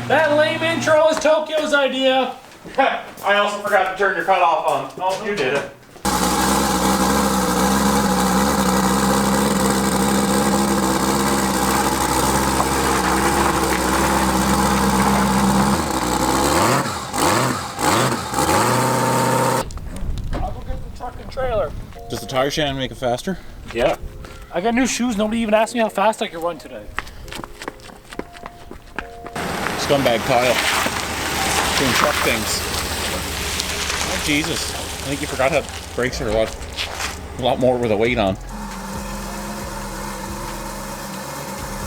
That lame intro is Tokyo's idea. I also forgot to turn your cutoff on. Oh, you did it. I'll go get the truck and trailer. Does the tire shannon make it faster? Yeah. I got new shoes. Nobody even asked me how fast I could run today. Scumbag Kyle. Doing truck things. Oh, Jesus. I think you forgot how brakes are a lot more with a weight on.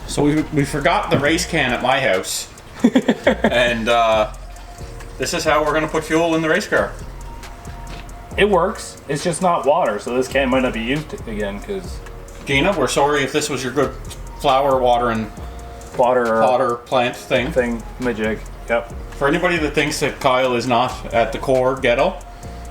So we forgot the race can at my house. And this is how we're going to put fuel in the race car. It works. It's just not water, so this can might not be used again because... Gina, we're sorry if this was your good flower watering water plant thing. Majig. Yep. For anybody that thinks that Kyle is not at the core ghetto,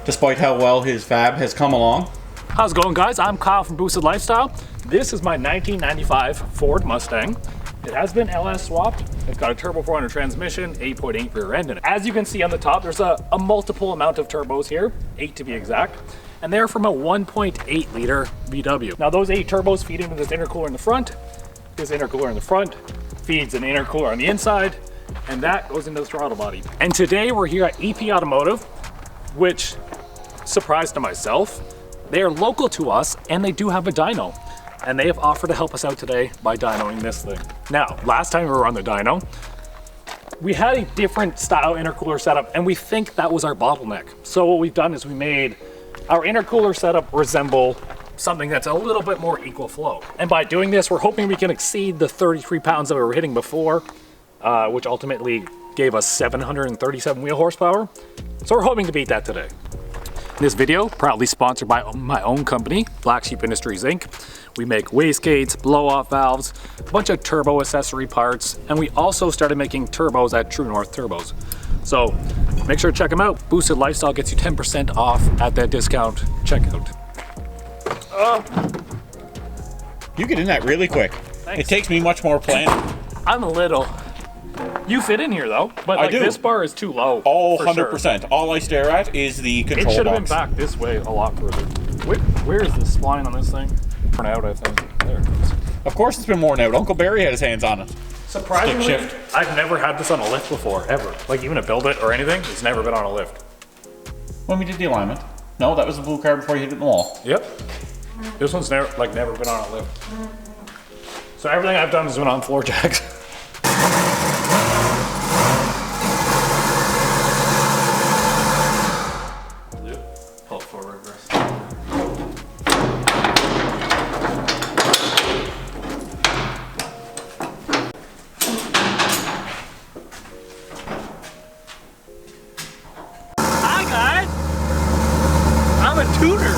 despite how well his fab has come along. How's it going, guys? I'm Kyle from Boosted Lifestyle. This is my 1995 Ford Mustang. It has been LS swapped. It's got a turbo 400 transmission, 8.8 rear end. And as you can see on the top, there's a multiple amount of turbos here, 8 to be exact. And they're from a 1.8 liter VW. Now those 8 turbos feed into this intercooler in the front. This intercooler in the front feeds an intercooler on the inside, and that goes into the throttle body. And today we're here at EP Automotive, which, surprise to myself, they are local to us and they do have a dyno. And they have offered to help us out today by dynoing this thing. Now, last time we were on the dyno, we had a different style intercooler setup and we think that was our bottleneck. So what we've done is we made our intercooler setup resemble something that's a little bit more equal flow. And by doing this, we're hoping we can exceed the 33 pounds that we were hitting before, which ultimately gave us 737 wheel horsepower. So we're hoping to beat that today. This video proudly sponsored by my own company, Black Sheep Industries Inc. We make wastegates, blow-off valves, a bunch of turbo accessory parts, and we also started making turbos at True North Turbos. So make sure to check them out. Boosted Lifestyle gets you 10% off at that discount checkout. You get in that really quick. Thanks. It takes me much more planning. I'm a little. You fit in here though, but like this bar is too low. Oh, 100%. Sure. All I stare at is the control box. It should have been back this way a lot further. Where is the spline on this thing? Worn out, I think. There it goes. Of course it's been worn out. Uncle Barry had his hands on it. Surprisingly, shift. I've never had this on a lift before, ever. Like even to build it or anything, it's never been on a lift. When we did the alignment. No, that was the blue car before you hit it in the wall. Yep. This one's never been on a lift. So everything I've done has been on floor jacks. Pull forward reverse. Hi guys! I'm a tuner!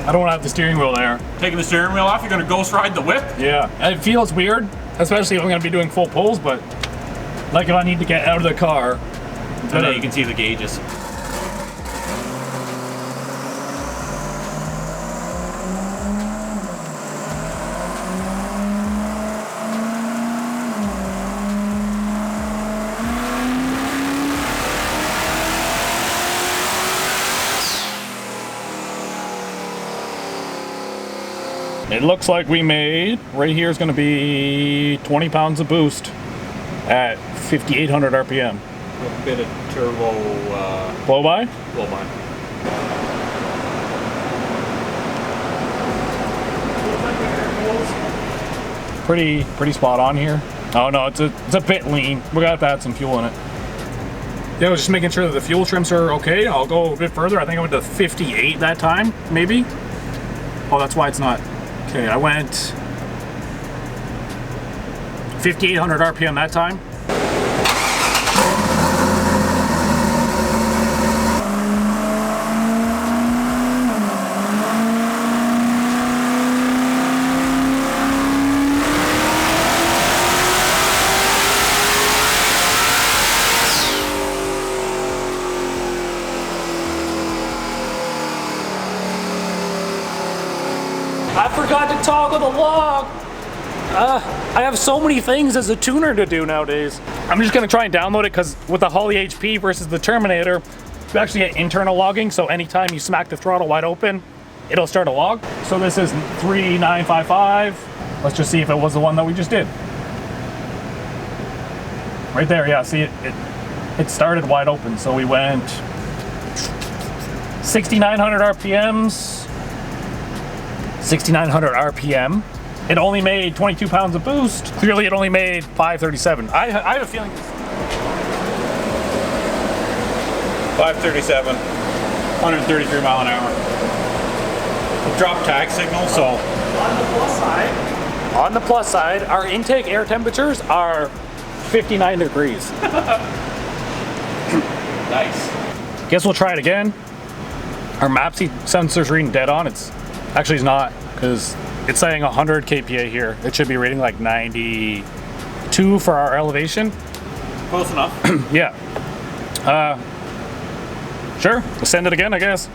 I don't want to have the steering wheel there. Taking the steering wheel off, you're going to ghost ride the whip? Yeah, it feels weird, especially if I'm going to be doing full pulls, but like if I need to get out of the car. And then you can see the gauges. It looks like we made, right here is going to be 20 pounds of boost at 5,800 RPM. A bit of turbo blow by? Blow by. Pretty spot on here. Oh no, it's a bit lean. We're gonna have to add some fuel in it. Yeah, I was just making sure that the fuel trims are okay. I'll go a bit further. I think I went to 58 that time, maybe. Oh, that's why it's not. Okay, I went 5,800 RPM that time. I forgot to toggle the log. I have so many things as a tuner to do nowadays. I'm just gonna try and download it because with the Holly HP versus the Terminator, you actually get internal logging. So anytime you smack the throttle wide open, it'll start a log. So this is 3955. Let's just see if it was the one that we just did. Right there, yeah, see it started wide open. So we went 6,900 RPMs, 6,900 RPM. It only made 22 pounds of boost. Clearly it only made 537. I have a feeling 537, 133 mile an hour. Drop tag signal, so. On the plus side, our intake air temperatures are 59 degrees. Nice. Guess we'll try it again. Our MAPC sensor's reading dead on. It's not, because it's saying 100 kPa here. It should be reading like 92 for our elevation. Close enough. Yeah. Sure, we'll send it again, I guess.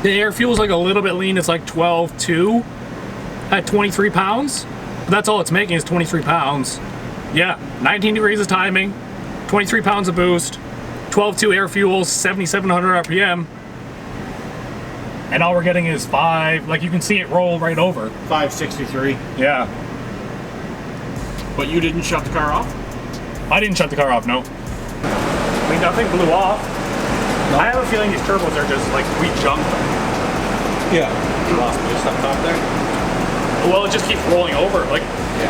The air fuel's like a little bit lean. It's like 12.2 at 23 pounds. But that's all it's making is 23 pounds. Yeah, 19 degrees of timing, 23 pounds of boost, 12.2 air fuel, 7,700 RPM. And all we're getting is 5, like you can see it roll right over. 563. Yeah. But you didn't shut the car off? I didn't shut the car off, no. I mean, nothing blew off. No. I have a feeling these turbos are just like, we junked them. Yeah. You lost boost up top there? Well, it just keeps rolling over. Like, yeah.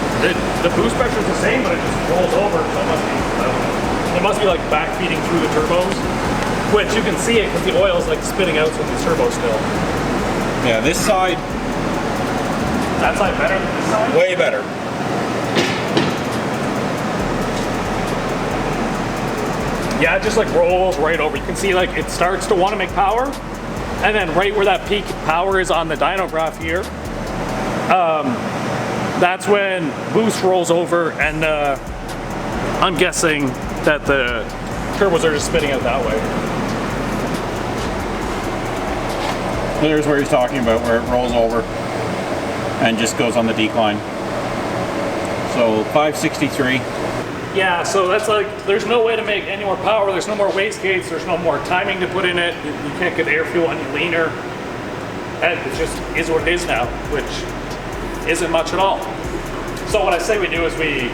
The boost pressure is the same, but it just rolls over. So it must be like backfeeding through the turbos, which you can see it because the oil's like spitting out from the turbo still. Yeah, this side. That side better than this side? Way better. Yeah, it just like rolls right over. You can see like it starts to want to make power, and then right where that peak power is on the dyno graph here, that's when boost rolls over, and I'm guessing that the turbos are just spitting out that way. There's where he's talking about, where it rolls over and just goes on the decline. So 563. Yeah, so that's like, there's no way to make any more power, there's no more wastegates, there's no more timing to put in it, you can't get air fuel any leaner. And it just is what it is now, which isn't much at all. So what I say we do is we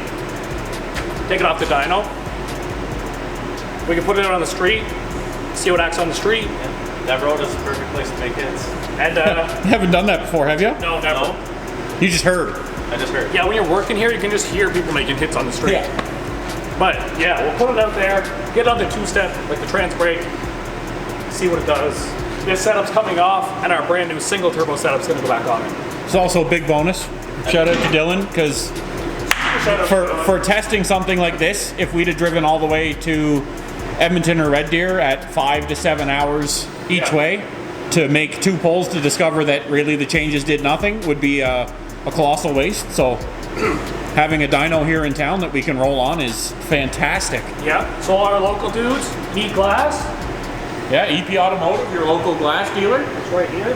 take it off the dyno, we can put it on the street, see what acts on the street. Yeah, that road is the perfect place to make hits. And You haven't done that before, have you? no, never. You just heard. I just heard. Yeah, when you're working here, you can just hear people making hits on the street. Yeah. But yeah, we'll put it out there, get it on the two-step, like the trans brake, see what it does. This setup's coming off, and our brand new single turbo setup's gonna go back on it. It's also a big bonus. Shout out to Dylan, because for testing something like this, if we'd have driven all the way to Edmonton or Red Deer at 5 to 7 hours each way to make 2 pulls to discover that really the changes did nothing would be a colossal waste. So having a dyno here in town that we can roll on is fantastic. Yeah, so our local dudes need glass. Yeah, EP Automotive, your local glass dealer. It's right here.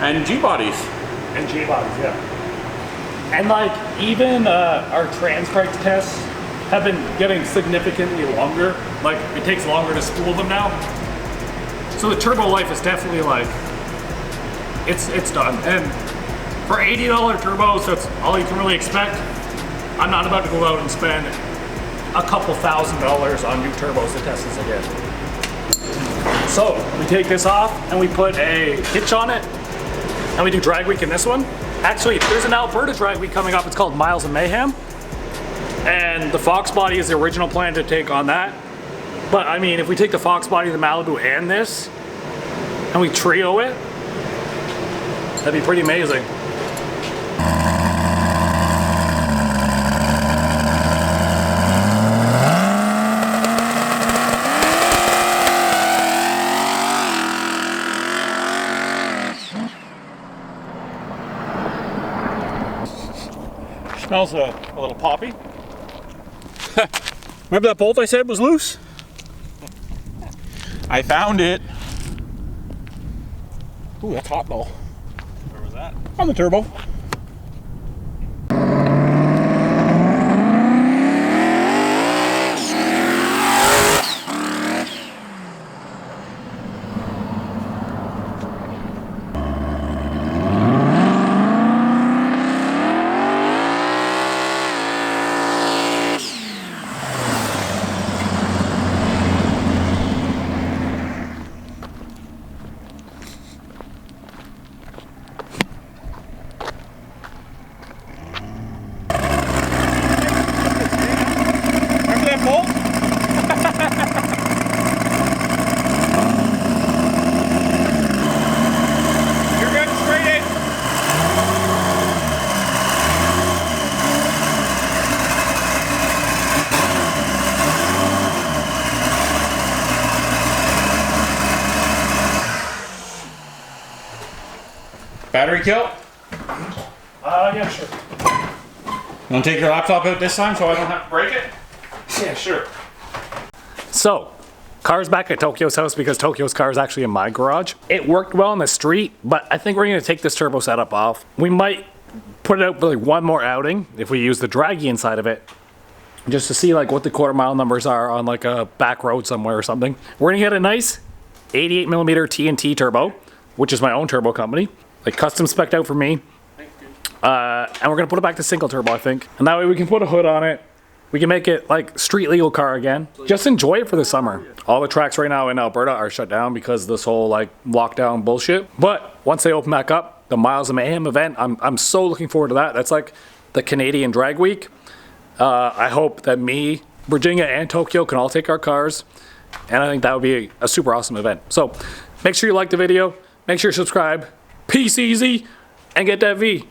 And G-Bodies. And G-Bodies, yeah. And like, even our trans brake tests have been getting significantly longer. Like, it takes longer to spool them now. So the turbo life is definitely like, it's done. And for $80 turbos, that's all you can really expect. I'm not about to go out and spend a couple $1,000s on new turbos to test this again. So we take this off and we put a hitch on it and we do drag week in this one. Actually, there's an Alberta drag week coming up. It's called Miles of Mayhem. And the Fox body is the original plan to take on that. But I mean, if we take the Fox body, the Malibu, and this, and we trio it, that'd be pretty amazing. Smells a little poppy. Remember that bolt I said was loose? I found it. Ooh, that's hot though. Where was that? On the turbo. Battery kill? Yeah, sure. You want to take your laptop out this time so I don't have to break it? Yeah, sure. So, car's back at Tokyo's house because Tokyo's car is actually in my garage. It worked well on the street, but I think we're going to take this turbo setup off. We might put it out for like one more outing if we use the draggy inside of it, just to see like what the quarter-mile numbers are on like a back road somewhere or something. We're going to get a nice 88mm TNT turbo, which is my own turbo company, like custom spec'd out for me. And we're gonna put it back to single turbo, I think. And that way we can put a hood on it. We can make it like street legal car again. Just enjoy it for the summer. All the tracks right now in Alberta are shut down because of this whole like lockdown bullshit. But once they open back up, the Miles of Mayhem event, I'm so looking forward to that. That's like the Canadian drag week. I hope that me, Virginia, and Tokyo can all take our cars. And I think that would be a super awesome event. So make sure you like the video. Make sure you subscribe. Peace easy. And get that V.